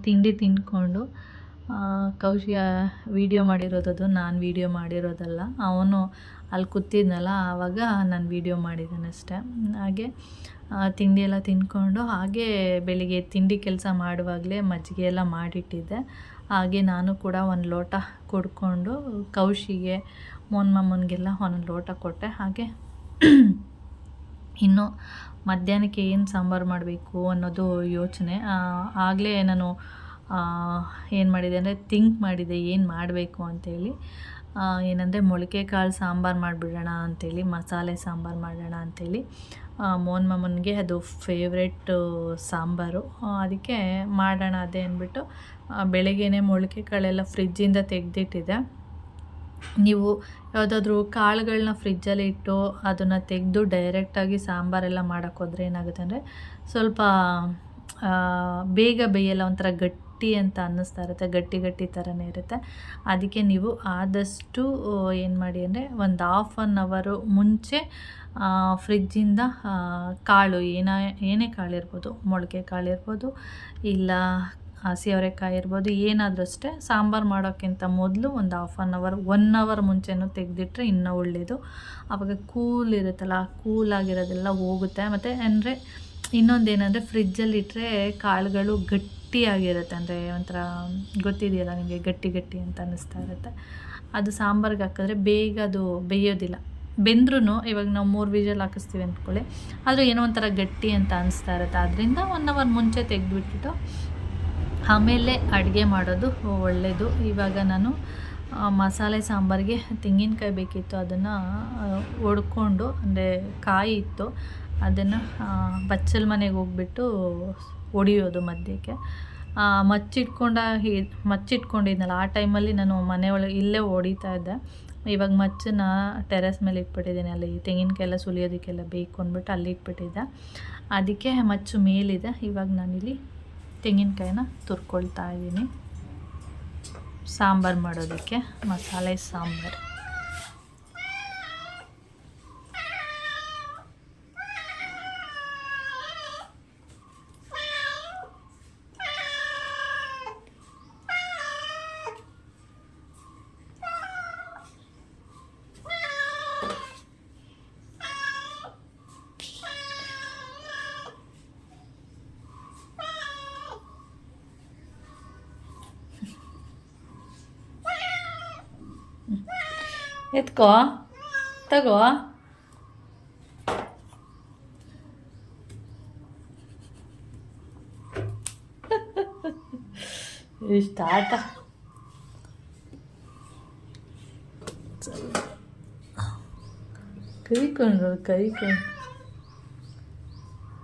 ತಿಂಡಿ ತಿಂದ್ಕೊಂಡು ಕೌಶಿಕ ವೀಡಿಯೋ ಮಾಡಿರೋದದು, ನಾನು ವೀಡಿಯೋ ಮಾಡಿರೋದಲ್ಲ. ಅವನು ಅಲ್ಲಿ ಕೂತಿದ್ನಲ್ಲ, ಆವಾಗ ನಾನು ವೀಡಿಯೋ ಮಾಡಿದ್ದೇನೆ ಅಷ್ಟೇ. ಹಾಗೆ ತಿಂಡಿ ಎಲ್ಲ ತಿಂದ್ಕೊಂಡು ಹಾಗೆ ಬೆಳಿಗ್ಗೆ ತಿಂಡಿ ಕೆಲಸ ಮಾಡುವಾಗಲೇ ಮಜ್ಜಿಗೆ ಎಲ್ಲ ಮಾಡಿಟ್ಟಿದ್ದೆ. ಹಾಗೆ ನಾನು ಕೂಡ ಒಂದು ಲೋಟ ಕುಡ್ಕೊಂಡು ಕೌಶಿಗೆ, ಮೋನ್ ಮಾಮನಿಗೆಲ್ಲ ಒಂದೊಂದು ಲೋಟ ಕೊಟ್ಟೆ. ಹಾಗೆ ಇನ್ನು ಮಧ್ಯಾಹ್ನಕ್ಕೆ ಏನು ಸಾಂಬಾರು ಮಾಡಬೇಕು ಅನ್ನೋದು ಯೋಚನೆ. ಆಗಲೇ ನಾನು ಏನು ಮಾಡಿದೆ ಅಂದರೆ ಥಿಂಕ್ ಮಾಡಿದೆ ಏನು ಮಾಡಬೇಕು ಅಂತೇಳಿ. ಏನಂದರೆ ಮೊಳಕೆ ಕಾಳು ಸಾಂಬಾರು ಮಾಡಿಬಿಡೋಣ ಅಂಥೇಳಿ, ಮಸಾಲೆ ಸಾಂಬಾರು ಮಾಡೋಣ ಅಂಥೇಳಿ. ಮೋನ್ ಮಾಮನಿಗೆ ಅದು ಫೇವ್ರೆಟ್ಟು ಸಾಂಬಾರು, ಅದಕ್ಕೆ ಮಾಡೋಣ ಅದೇ ಅಂದ್ಬಿಟ್ಟು ಬೆಳಗ್ಗೆನೇ ಮೊಳಕೆ ಕಾಳೆಲ್ಲ ಫ್ರಿಜ್ಜಿಂದ ತೆಗೆದಿಟ್ಟಿದ್ದೆ. ನೀವು ಯಾವುದಾದ್ರೂ ಕಾಳುಗಳನ್ನ ಫ್ರಿಜ್ಜಲ್ಲಿ ಇಟ್ಟು ಅದನ್ನು ತೆಗೆದು ಡೈರೆಕ್ಟಾಗಿ ಸಾಂಬಾರೆಲ್ಲ ಮಾಡೋಕ್ಕೋದ್ರೆ ಏನಾಗುತ್ತೆ ಅಂದರೆ ಸ್ವಲ್ಪ ಬೇಗ ಬೇಯಲ್ಲ, ಒಂಥರ ಗಟ್ಟಿ ಅಂತ ಅನ್ನಿಸ್ತಾ ಇರುತ್ತೆ, ಗಟ್ಟಿ ಥರನೇ ಇರುತ್ತೆ. ಅದಕ್ಕೆ ನೀವು ಆದಷ್ಟು ಏನು ಮಾಡಿ ಅಂದರೆ ಒಂದು ಹಾಫ್ ಆನ್ ಅವರು ಮುಂಚೆ ಫ್ರಿಜ್ಜಿಂದ ಕಾಳು ಏನೇ ಕಾಳಿರ್ಬೋದು, ಮೊಳಕೆ ಕಾಳಿರ್ಬೋದು, ಇಲ್ಲ ಹಸಿ ಅವರೆಕಾಯಿ ಇರ್ಬೋದು, ಏನಾದರೂ ಅಷ್ಟೇ, ಸಾಂಬಾರು ಮಾಡೋಕ್ಕಿಂತ ಮೊದಲು ಒಂದು ಹಾಫ್ ಆನ್ ಅವರ್ 1 ಅವರ್ ಮುಂಚೆನೂ ತೆಗೆದಿಟ್ರೆ ಇನ್ನೂ ಒಳ್ಳೆಯದು. ಆವಾಗ ಕೂಲ್ ಇರುತ್ತಲ್ಲ, ಕೂಲಾಗಿರೋದೆಲ್ಲ ಹೋಗುತ್ತೆ. ಮತ್ತು ಅಂದರೆ ಇನ್ನೊಂದೇನೆಂದರೆ ಫ್ರಿಜ್ಜಲ್ಲಿಟ್ಟರೆ ಕಾಳುಗಳು ಗಟ್ಟಿಯಾಗಿರುತ್ತೆ, ಅಂದರೆ ಒಂಥರ ಗೊತ್ತಿದೆಯಲ್ಲ ನಿಮಗೆ, ಗಟ್ಟಿ ಗಟ್ಟಿ ಅಂತ ಅನ್ನಿಸ್ತಾ ಇರುತ್ತೆ. ಅದು ಸಾಂಬಾರ್ಗೆ ಹಾಕಿದ್ರೆ ಬೇಗ ಅದು ಬೇಯೋದಿಲ್ಲ. ಬೆಂದ್ರೂ ಇವಾಗ ನಾವು 3 ವಿಷಲ್ ಹಾಕಿಸ್ತೀವಿ ಅಂದ್ಕೊಳ್ಳಿ, ಆದರೂ ಏನೋ ಒಂಥರ ಗಟ್ಟಿ ಅಂತ ಅನಿಸ್ತಾ ಇರುತ್ತೆ. ಆದ್ದರಿಂದ 1 ಅವರ್ ಮುಂಚೆ ತೆಗೆದುಬಿಟ್ಬಿಟ್ಟು ಆಮೇಲೆ ಅಡುಗೆ ಮಾಡೋದು ಒಳ್ಳೆಯದು. ಇವಾಗ ನಾನು ಮಸಾಲೆ ಸಾಂಬಾರಿಗೆ ತೆಂಗಿನಕಾಯಿ ಬೇಕಿತ್ತು, ಅದನ್ನು ಒಡ್ಕೊಂಡು, ಅಂದರೆ ಕಾಯಿ ಇತ್ತು, ಅದನ್ನು ಬಚ್ಚಲ ಮನೆಗೆ ಹೋಗ್ಬಿಟ್ಟು ಒಡೆಯೋದು ಮಧ್ಯಕ್ಕೆ. ಮಚ್ಚಿಟ್ಕೊಂಡಿದ್ನಲ್ಲ ಆ ಟೈಮಲ್ಲಿ ನಾನು ಮನೆಯೊಳಗೆ ಇಲ್ಲೇ ಹೊಡಿತಾ ಇದ್ದೆ. ಇವಾಗ ಮಚ್ಚನ್ನ ಟೆರೆಸ್ ಮೇಲೆ ಇಟ್ಬಿಟ್ಟಿದ್ದೀನಿ, ಅಲ್ಲಿ ತೆಂಗಿನಕಾಯಿ ಎಲ್ಲ ಸುಲಿಯೋದಕ್ಕೆಲ್ಲ ಬೇಕು ಅಂದ್ಬಿಟ್ಟು ಅಲ್ಲಿ ಇಟ್ಬಿಟ್ಟಿದ್ದೆ. ಅದಕ್ಕೆ ಮಚ್ಚು ಮೇಲಿದೆ. ಇವಾಗ ನಾನಿಲ್ಲಿ ತೆಂಗಿನಕಾಯಿನ ತುರ್ಕೊಳ್ತಾ ಇದ್ದೀನಿ ಸಾಂಬಾರು ಮಾಡೋದಕ್ಕೆ, ಮಸಾಲೆ ಸಾಂಬಾರು. ಎತ್ಕೋ, ತಗೋ. ಇಷ್ಟ ಆಟ. ಕೈಕೊಂಡು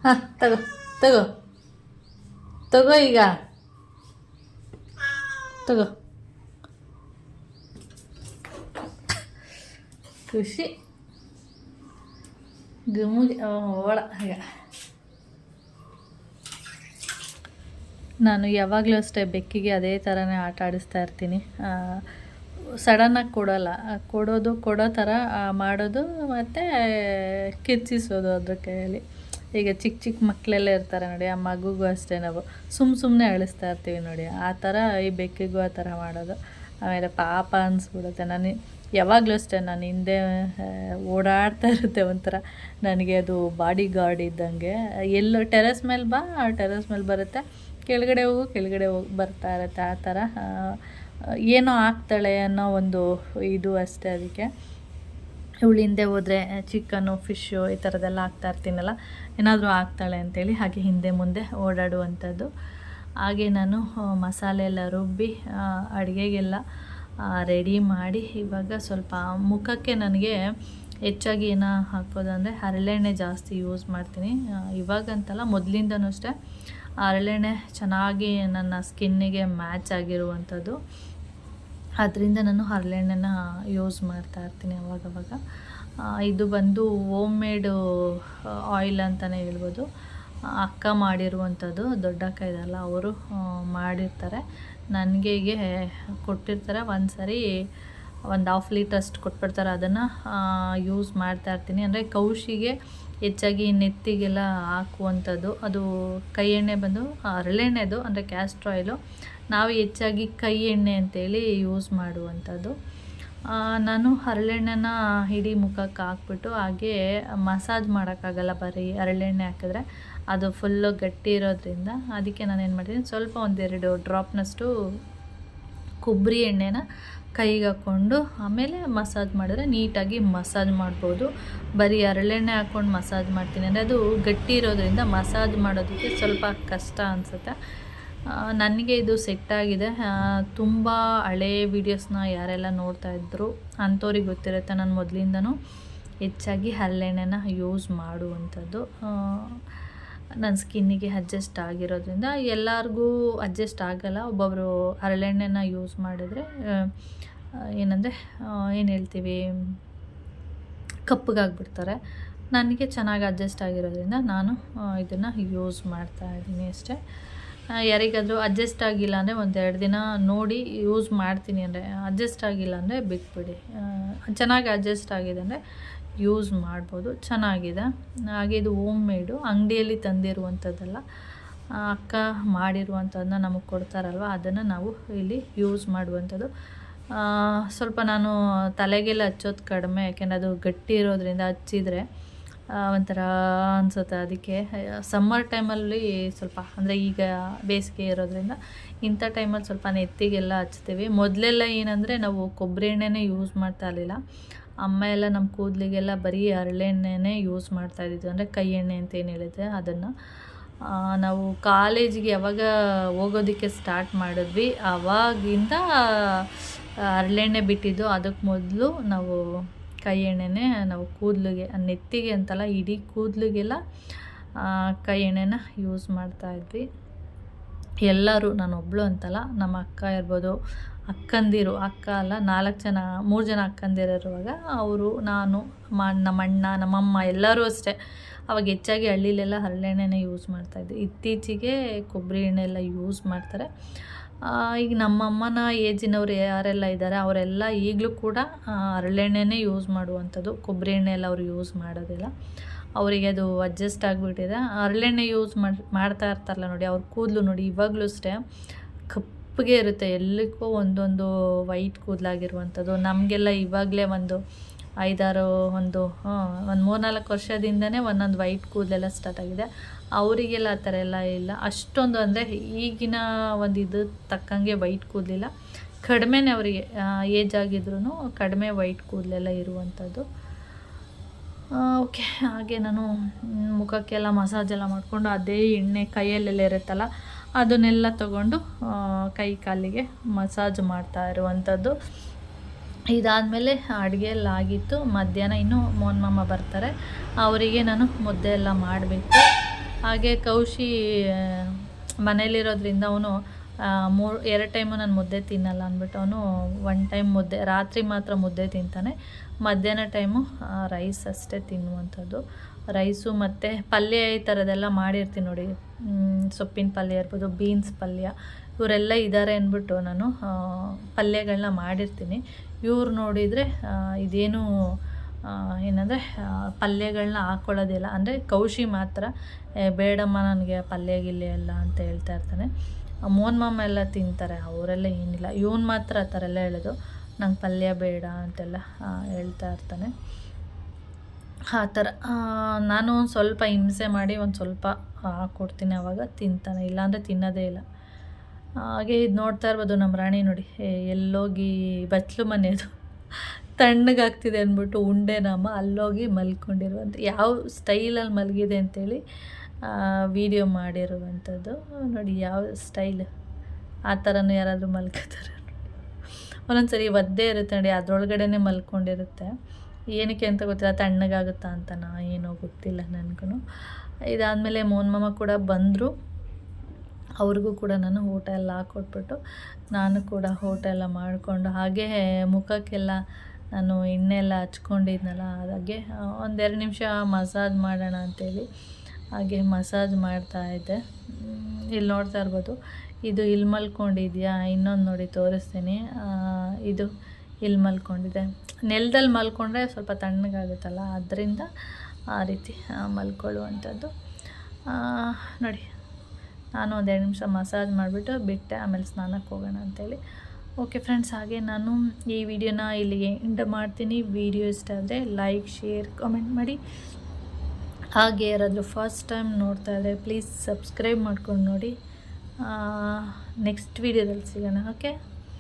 ಹಾಂ, ತಗೋ ತಗೋ ತಗೋ, ಈಗ ತಗೋ. ಖುಷಿ ಗುಮ್ಮಿಗೆ ಒಳ ಹಾಗೆ. ನಾನು ಯಾವಾಗಲೂ ಅಷ್ಟೇ ಬೆಕ್ಕಿಗೆ ಅದೇ ಥರನೇ ಆಟ ಆಡಿಸ್ತಾ ಇರ್ತೀನಿ. ಸಡನ್ನಾಗಿ ಕೊಡೋ ಥರ ಮಾಡೋದು, ಮತ್ತು ಕಿರ್ಚಿಸೋದು ಅದ್ರ ಕೈಯಲ್ಲಿ. ಈಗ ಚಿಕ್ಕ ಮಕ್ಕಳೆಲ್ಲ ಇರ್ತಾರೆ ನೋಡಿ, ಆ ಮಗುಗೂ ಅಷ್ಟೇ ನಾವು ಸುಮ್ಮನೆ ಅಳಿಸ್ತಾ ಇರ್ತೀವಿ ನೋಡಿ, ಆ ಥರ ಈ ಬೆಕ್ಕಿಗೂ ಆ ಥರ ಮಾಡೋದು. ಆಮೇಲೆ ಪಾಪ ಅನಿಸ್ಬಿಡುತ್ತೆ. ನಾನು ಯಾವಾಗಲೂ ಅಷ್ಟೇ, ನಾನು ಹಿಂದೆ ಓಡಾಡ್ತಾ ಇರುತ್ತೆ ಒಂಥರ. ನನಗೆ ಅದು ಬಾಡಿ ಗಾರ್ಡ್ ಇದ್ದಂಗೆ. ಎಲ್ಲೋ ಟೆರೆಸ್ ಮೇಲೆ ಟೆರೆಸ್ ಮೇಲೆ ಬರುತ್ತೆ, ಕೆಳಗಡೆ ಹೋಗಿ ಬರ್ತಾ ಇರುತ್ತೆ. ಆ ಥರ ಏನೋ ಆಗ್ತಾಳೆ ಅನ್ನೋ ಒಂದು ಇದು ಅಷ್ಟೇ. ಅದಕ್ಕೆ ಇವಳು ಹಿಂದೆ ಹೋದರೆ ಚಿಕನ್ನು, ಫಿಶ್ಶು ಈ ಥರದ್ದೆಲ್ಲ ಹಾಕ್ತಾ ಇರ್ತೀನಲ್ಲ, ಏನಾದರೂ ಆಗ್ತಾಳೆ ಅಂಥೇಳಿ ಹಾಗೆ ಹಿಂದೆ ಮುಂದೆ ಓಡಾಡುವಂಥದ್ದು. ಹಾಗೆ ನಾನು ಮಸಾಲೆ ಎಲ್ಲ ರುಬ್ಬಿ ಅಡುಗೆಗೆಲ್ಲ ರೆಡಿ ಮಾಡಿ, ಇವಾಗ ಸ್ವಲ್ಪ ಮುಖಕ್ಕೆ ನನಗೆ ಹೆಚ್ಚಾಗಿ ಏನೋ ಹಾಕೋದಂದರೆ ಹರಳೆಣ್ಣೆ ಜಾಸ್ತಿ ಯೂಸ್ ಮಾಡ್ತೀನಿ. ಇವಾಗಂತಲ್ಲ, ಮೊದಲಿಂದನೂ ಅಷ್ಟೇ ಹರಳೆಣ್ಣೆ ಚೆನ್ನಾಗಿ ನನ್ನ ಸ್ಕಿನ್ನಿಗೆ ಮ್ಯಾಚ್ ಆಗಿರುವಂಥದ್ದು. ಅದರಿಂದ ನಾನು ಹರಳೆಣ್ಣೆನ ಯೂಸ್ ಮಾಡ್ತಾ ಇರ್ತೀನಿ ಅವಾಗವಾಗ. ಇದು ಬಂದು ಹೋಮ್ ಮೇಡು ಆಯಿಲ್ ಅಂತಲೇ ಹೇಳ್ಬೋದು. ಅಕ್ಕ ಮಾಡಿರುವಂಥದ್ದು, ದೊಡ್ಡ ಅಕ್ಕ ಇದಲ್ಲ, ಅವರು ಮಾಡಿರ್ತಾರೆ. ನನಗೆ ಹೀಗೆ ಕೊಟ್ಟಿರ್ತಾರೆ. ಒಂದು ಸರಿ 1/2 ಲೀಟರ್ ಅಷ್ಟು ಕೊಟ್ಬಿಡ್ತಾರೆ. ಅದನ್ನು ಯೂಸ್ ಮಾಡ್ತಾ ಇರ್ತೀನಿ. ಅಂದರೆ ಕೌಶಿಗೆ ಹೆಚ್ಚಾಗಿ ನೆತ್ತಿಗೆಲ್ಲ ಹಾಕುವಂಥದ್ದು. ಅದು ಕೈ ಎಣ್ಣೆ ಬಂದು ಹರಳೆಣ್ಣೆದು, ಅಂದರೆ ಕ್ಯಾಸ್ಟ್ರ್ ಆಯಿಲು. ನಾವು ಹೆಚ್ಚಾಗಿ ಕೈ ಎಣ್ಣೆ ಅಂತೇಳಿ ಯೂಸ್ ಮಾಡುವಂಥದ್ದು. ನಾನು ಹರಳೆಣ್ಣೆನ ಇಡೀ ಮುಖಕ್ಕೆ ಹಾಕ್ಬಿಟ್ಟು, ಹಾಗೆ ಮಸಾಜ್ ಮಾಡೋಕ್ಕಾಗಲ್ಲ ಬರೀ ಹರಳೆಣ್ಣೆ ಹಾಕಿದ್ರೆ, ಅದು ಫುಲ್ಲು ಗಟ್ಟಿ ಇರೋದ್ರಿಂದ. ಅದಕ್ಕೆ ನಾನು ಏನು ಮಾಡ್ತೀನಿ, ಸ್ವಲ್ಪ 1-2 ಡ್ರಾಪ್ನಷ್ಟು ಕೊಬ್ಬರಿ ಎಣ್ಣೆನ ಕೈಗೆ ಹಾಕ್ಕೊಂಡು ಆಮೇಲೆ ಮಸಾಜ್ ಮಾಡಿದ್ರೆ ನೀಟಾಗಿ ಮಸಾಜ್ ಮಾಡ್ಬೋದು. ಬರೀ ಹರಳೆಣ್ಣೆ ಹಾಕ್ಕೊಂಡು ಮಸಾಜ್ ಮಾಡ್ತೀನಿ ಅಂದರೆ ಅದು ಗಟ್ಟಿ ಇರೋದ್ರಿಂದ ಮಸಾಜ್ ಮಾಡೋದಕ್ಕೆ ಸ್ವಲ್ಪ ಕಷ್ಟ ಅನಿಸುತ್ತೆ. ನನಗೆ ಇದು ಸೆಟ್ಟಾಗಿದೆ. ತುಂಬ ಹಳೇ ವೀಡಿಯೋಸ್ನ ಯಾರೆಲ್ಲ ನೋಡ್ತಾಯಿದ್ರು ಅಂಥವ್ರಿಗೆ ಗೊತ್ತಿರುತ್ತೆ. ನಾನು ಮೊದಲಿಂದನೂ ಹೆಚ್ಚಾಗಿ ಹರಳೆಣ್ಣೆನ ಯೂಸ್ ಮಾಡುವಂಥದ್ದು. ನನ್ನ ಸ್ಕಿನ್ನಿಗೆ ಅಡ್ಜಸ್ಟ್ ಆಗಿರೋದ್ರಿಂದ. ಎಲ್ಲರಿಗೂ ಅಡ್ಜಸ್ಟ್ ಆಗೋಲ್ಲ. ಒಬ್ಬೊಬ್ಬರು ಹರಳೆಣ್ಣೆನ ಯೂಸ್ ಮಾಡಿದ್ರೆ ಏನಂದರೆ ಏನು ಹೇಳ್ತೀವಿ, ಕಪ್ಪಗಾಗ್ಬಿಡ್ತಾರೆ. ನನಗೆ ಚೆನ್ನಾಗಿ ಅಡ್ಜಸ್ಟ್ ಆಗಿರೋದ್ರಿಂದ ನಾನು ಇದನ್ನು ಯೂಸ್ ಮಾಡ್ತಾಯಿದ್ದೀನಿ ಅಷ್ಟೇ. ಯಾರಿಗಾದರೂ ಅಡ್ಜಸ್ಟ್ ಆಗಿಲ್ಲ ಅಂದರೆ 1-2 ದಿನ ನೋಡಿ ಯೂಸ್ ಮಾಡ್ತೀನಿ. ಅಂದರೆ ಅಡ್ಜಸ್ಟ್ ಆಗಿಲ್ಲ ಅಂದರೆ ಬಿಟ್ಬಿಡಿ. ಚೆನ್ನಾಗಿ ಅಡ್ಜಸ್ಟ್ ಆಗಿದೆ ಅಂದರೆ ಯೂಸ್ ಮಾಡ್ಬೋದು, ಚೆನ್ನಾಗಿದೆ. ಹಾಗೆ ಇದು ಹೋಮ್ ಮೇಡು, ಅಂಗಡಿಯಲ್ಲಿ ತಂದಿರುವಂಥದ್ದಲ್ಲ, ಅಕ್ಕ ಮಾಡಿರುವಂಥದ್ದನ್ನ ನಮಗೆ ಕೊಡ್ತಾರಲ್ವ, ಅದನ್ನು ನಾವು ಇಲ್ಲಿ ಯೂಸ್ ಮಾಡುವಂಥದ್ದು. ಸ್ವಲ್ಪ ನಾನು ತಲೆಗೆಲ್ಲ ಹಚ್ಚೋದು ಕಡಿಮೆ, ಯಾಕೆಂದರೆ ಅದು ಗಟ್ಟಿ ಇರೋದ್ರಿಂದ ಹಚ್ಚಿದರೆ ಒಂಥರ ಅನಿಸುತ್ತೆ. ಅದಕ್ಕೆ ಸಮ್ಮರ್ ಟೈಮಲ್ಲಿ ಸ್ವಲ್ಪ ಅಂದರೆ ಈಗ ಬೇಸಿಗೆ ಇರೋದ್ರಿಂದ ಇಂಥ ಟೈಮಲ್ಲಿ ಸ್ವಲ್ಪ ನೆತ್ತಿಗೆಲ್ಲ ಹಚ್ತೀವಿ. ಮೊದಲೆಲ್ಲ ಏನಂದರೆ ನಾವು ಕೊಬ್ಬರಿ ಎಣ್ಣೆನೇ ಯೂಸ್ ಮಾಡ್ತಾ ಇರಲಿಲ್ಲ. ಅಮ್ಮ ಎಲ್ಲ ನಮ್ಮ ಕೂದಲಿಗೆಲ್ಲ ಬರೀ ಹರಳೆಣ್ಣೆನೇ ಯೂಸ್ ಮಾಡ್ತಾಯಿದ್ದಿದ್ದು, ಅಂದರೆ ಕೈ ಎಣ್ಣೆ ಅಂತ ಏನು ಹೇಳಿದೆ ಅದನ್ನು. ನಾವು ಕಾಲೇಜಿಗೆ ಯಾವಾಗ ಹೋಗೋದಕ್ಕೆ ಸ್ಟಾರ್ಟ್ ಮಾಡಿದ್ವಿ ಆವಾಗಿಂದ ಹರಳೆಣ್ಣೆ ಬಿಟ್ಟಿದ್ದು. ಅದಕ್ಕೆ ಮೊದಲು ನಾವು ಕೈ ಎಣ್ಣೆನೇ ನಾವು ಕೂದಲಿಗೆ, ನೆತ್ತಿಗೆ ಅಂತಲ್ಲ ಇಡೀ ಕೂದಲಿಗೆಲ್ಲ ಕೈ ಎಣ್ಣೆನ ಯೂಸ್ ಮಾಡ್ತಾಯಿದ್ವಿ ಎಲ್ಲರೂ. ನಾನೊಬ್ಬಳು ಅಂತಲ್ಲ, ನಮ್ಮ ಅಕ್ಕ ಇರ್ಬೋದು, ಅಕ್ಕಂದಿರು, ಅಕ್ಕ ಅಲ್ಲ 3 ಜನ ಅಕ್ಕಂದಿರಿರುವಾಗ ಅವರು, ನಾನು, ನಮ್ಮ ಅಣ್ಣ, ನಮ್ಮಮ್ಮ ಎಲ್ಲರೂ ಅಷ್ಟೇ. ಅವಾಗ ಹೆಚ್ಚಾಗಿ ಹಳ್ಳಿಲೆಲ್ಲ ಹರಳೆಣ್ಣೆನೇ ಯೂಸ್ ಮಾಡ್ತಾಯಿದ್ದೆ. ಇತ್ತೀಚೆಗೆ ಕೊಬ್ಬರಿ ಎಣ್ಣೆ ಎಲ್ಲ ಯೂಸ್ ಮಾಡ್ತಾರೆ. ಈಗ ನಮ್ಮಮ್ಮನ ಏಜಿನವ್ರು ಯಾರೆಲ್ಲ ಇದ್ದಾರೆ ಅವರೆಲ್ಲ ಈಗಲೂ ಕೂಡ ಹರಳೆಣ್ಣೆನೇ ಯೂಸ್ ಮಾಡುವಂಥದ್ದು. ಕೊಬ್ಬರಿ ಎಣ್ಣೆ ಎಲ್ಲ ಅವರು ಯೂಸ್ ಮಾಡೋದಿಲ್ಲ. ಅವರಿಗೆ ಅದು ಅಡ್ಜಸ್ಟ್ ಆಗಿಬಿಟ್ಟಿದೆ. ಹರಳೆಣ್ಣೆ ಯೂಸ್ ಮಾಡ್ತಾ ಇರ್ತಾರಲ್ಲ ನೋಡಿ, ಅವ್ರ ಕೂದಲು ನೋಡಿ ಇವಾಗಲೂ ಅಷ್ಟೇ ಕಪ್ಪಗೆ ಇರುತ್ತೆ. ಎಲ್ಲಿಗೂ ಒಂದೊಂದು ವೈಟ್ ಕೂದಲಾಗಿರುವಂಥದ್ದು. ನಮಗೆಲ್ಲ ಇವಾಗಲೇ ಒಂದು 3-4 ವರ್ಷದಿಂದನೇ ಒಂದೊಂದು ವೈಟ್ ಕೂದಲೆಲ್ಲ ಸ್ಟಾರ್ಟ್ ಆಗಿದೆ. ಅವರಿಗೆಲ್ಲ ಆ ಥರ ಎಲ್ಲ ಇಲ್ಲ ಅಷ್ಟೊಂದು. ಅಂದರೆ ಈಗಿನ ಒಂದು ಇದು ತಕ್ಕಂಗೆ ವೈಟ್ ಕೂದಲಿಲ್ಲ, ಕಡಿಮೆನೇ ಅವರಿಗೆ ಏಜ್ ಆಗಿದ್ರೂ ಕಡಿಮೆ ವೈಟ್ ಕೂದಲೆಲ್ಲ ಇರುವಂಥದ್ದು. ಓಕೆ, ಹಾಗೆ ನಾನು ಮುಖಕ್ಕೆಲ್ಲ ಮಸಾಜೆಲ್ಲ ಮಾಡಿಕೊಂಡು ಅದೇ ಎಣ್ಣೆ ಕೈಯಲ್ಲೆಲ್ಲ ಇರುತ್ತಲ್ಲ ಅದನ್ನೆಲ್ಲ ತಗೊಂಡು ಕೈ ಕಾಲಿಗೆ ಮಸಾಜ್ ಮಾಡ್ತಾ ಇರುವಂಥದ್ದು. ಇದಾದಮೇಲೆ ಅಡುಗೆ ಎಲ್ಲ ಆಗಿತ್ತು. ಮಧ್ಯಾಹ್ನ ಇನ್ನೂ ಮೋಹನ್ ಮಾಮ ಬರ್ತಾರೆ, ಅವರಿಗೆ ನಾನು ಮುದ್ದೆ ಎಲ್ಲ ಮಾಡಬೇಕು. ಹಾಗೆ ಕೌಶಿ ಮನೇಲಿರೋದ್ರಿಂದ ಅವನು 2 ಟೈಮು ನಾನು ಮುದ್ದೆ ತಿನ್ನಲ್ಲ ಅಂದ್ಬಿಟ್ಟು ಅವನು 1 ಟೈಮ್ ಮುದ್ದೆ, ರಾತ್ರಿ ಮಾತ್ರ ಮುದ್ದೆ ತಿಂತಾನೆ. ಮಧ್ಯಾಹ್ನ ಟೈಮು ರೈಸ್ ಅಷ್ಟೇ ತಿನ್ನುವಂಥದ್ದು. ರೈಸು ಮತ್ತು ಪಲ್ಯ ಈ ಥರದ್ದೆಲ್ಲ ಮಾಡಿರ್ತೀನಿ ನೋಡಿ, ಸೊಪ್ಪಿನ ಪಲ್ಯ ಇರ್ಬೋದು, ಬೀನ್ಸ್ ಪಲ್ಯ, ಇವರೆಲ್ಲ ಇದ್ದಾರೆ ಅಂದ್ಬಿಟ್ಟು ನಾನು ಪಲ್ಯಗಳನ್ನ ಮಾಡಿರ್ತೀನಿ. ಇವ್ರು ನೋಡಿದರೆ ಇದೇನು ಏನಂದರೆ ಪಲ್ಯಗಳನ್ನ ಹಾಕ್ಕೊಳ್ಳೋದಿಲ್ಲ. ಅಂದರೆ ಕೌಶಿ ಮಾತ್ರ ಬೇಡಮ್ಮ ನನಗೆ ಪಲ್ಯ ಗಿಲ್ಯ ಎಲ್ಲ ಅಂತ ಹೇಳ್ತಾ ಇರ್ತಾನೆ. ಮೋಹನ್ ಮಾಮ ಎಲ್ಲ ತಿಂತಾರೆ, ಅವರೆಲ್ಲ ಏನಿಲ್ಲ. ಇವನು ಮಾತ್ರ ಆ ಥರ ಎಲ್ಲ ಹೇಳೋದು, ನಂಗೆ ಪಲ್ಯ ಬೇಡ ಅಂತೆಲ್ಲ ಹೇಳ್ತಾ ಇರ್ತಾನೆ. ಆ ಥರ ನಾನು ಒಂದು ಸ್ವಲ್ಪ ಹಿಂಸೆ ಮಾಡಿ ಒಂದು ಸ್ವಲ್ಪ ಹಾಕ್ಕೊಡ್ತೀನಿ, ಆವಾಗ ತಿಂತಾನೆ, ಇಲ್ಲಾಂದರೆ ತಿನ್ನೋದೇ ಇಲ್ಲ. ಹಾಗೆ ಇದು ನೋಡ್ತಾ ಇರ್ಬೋದು ನಮ್ಮ ರಾಣಿ ನೋಡಿ, ಎಲ್ಲೋಗಿ ಬಚ್ಚಲು ಮನೆಯದು ತಣ್ಣಗಾಗ್ತಿದೆ ಅಂದ್ಬಿಟ್ಟು ಉಂಡೆನಮ್ಮ ಅಲ್ಲೋಗಿ ಮಲ್ಕೊಂಡಿರುವಂಥ, ಯಾವ ಸ್ಟೈಲಲ್ಲಿ ಮಲಗಿದೆ ಅಂತೇಳಿ ವಿಡಿಯೋ ಮಾಡಿರುವಂಥದ್ದು ನೋಡಿ. ಯಾವ ಸ್ಟೈಲ್ ಆ ಥರನೂ ಯಾರಾದರೂ ಮಲ್ಕೋತಾರೆ ನೋಡಿ. ಒಂದೊಂದು ಸರಿ ಒದ್ದೆ ಇರುತ್ತೆ ನೋಡಿ, ಅದರೊಳಗಡೆನೇ ಮಲ್ಕೊಂಡಿರುತ್ತೆ. ಏನಕ್ಕೆ ಅಂತ ಗೊತ್ತಿಲ್ಲ, ತಣ್ಣಗಾಗುತ್ತಾ ಅಂತನಾ ಏನೋ ಗೊತ್ತಿಲ್ಲ ನನಗೂ. ಇದಾದಮೇಲೆ ಮೋಹನ್ ಮಾಮ ಕೂಡ ಬಂದರು. ಅವ್ರಿಗೂ ಕೂಡ ನಾನು ಊಟ ಎಲ್ಲ ಹಾಕ್ಕೊಟ್ಬಿಟ್ಟು ನಾನು ಕೂಡ ಊಟ ಎಲ್ಲ ಮಾಡಿಕೊಂಡು, ಹಾಗೆ ಮುಖಕ್ಕೆಲ್ಲ ನಾನು ಎಣ್ಣೆ ಎಲ್ಲ ಹಚ್ಕೊಂಡಿದ್ನಲ್ಲ, ಹಾಗೆ 1-2 ನಿಮಿಷ ಮಸಾಜ್ ಮಾಡೋಣ ಅಂಥೇಳಿ ಹಾಗೆ ಮಸಾಜ್ ಮಾಡ್ತಾಯಿದ್ದೆ. ಇಲ್ಲಿ ನೋಡ್ತಾ ಇರ್ಬೋದು, ಇದು ಇಲ್ಲಿ ಮಲ್ಕೊಂಡಿದ್ಯಾ, ಇನ್ನೊಂದು ನೋಡಿ ತೋರಿಸ್ತೀನಿ. ಇದು ಇಲ್ಲಿ ಮಲ್ಕೊಂಡಿದೆ. ನೆಲದಲ್ಲಿ ಮಲ್ಕೊಂಡ್ರೆ ಸ್ವಲ್ಪ ತಣ್ಣಗಾಗುತ್ತಲ್ಲ, ಅದರಿಂದ ಆ ರೀತಿ ಮಲ್ಕೊಳ್ಳುವಂಥದ್ದು ನೋಡಿ. ನಾನು 1-2 ನಿಮಿಷ ಮಸಾಜ್ ಮಾಡಿಬಿಟ್ಟು ಬಿಟ್ಟೆ, ಆಮೇಲೆ ಸ್ನಾನಕ್ಕೆ ಹೋಗೋಣ ಅಂಥೇಳಿ. ಓಕೆ ಫ್ರೆಂಡ್ಸ್, ಹಾಗೆ ನಾನು ಈ ವಿಡಿಯೋನ ಇಲ್ಲಿಗೆ ಎಂಡ್ ಮಾಡ್ತೀನಿ. ವಿಡಿಯೋ ಇಷ್ಟ ಆದರೆ ಲೈಕ್, ಶೇರ್, ಕಾಮೆಂಟ್ ಮಾಡಿ. ಹಾಗೆ ಯಾರಾದರೂ ಫಸ್ಟ್ ಟೈಮ್ ನೋಡ್ತಾ ಇದ್ದರೆ ಪ್ಲೀಸ್ ಸಬ್ಸ್ಕ್ರೈಬ್ ಮಾಡ್ಕೊಂಡು ನೋಡಿ. ನೆಕ್ಸ್ಟ್ ವಿಡಿಯೋದಲ್ಲಿ ಸಿಗೋಣ. ಓಕೆ.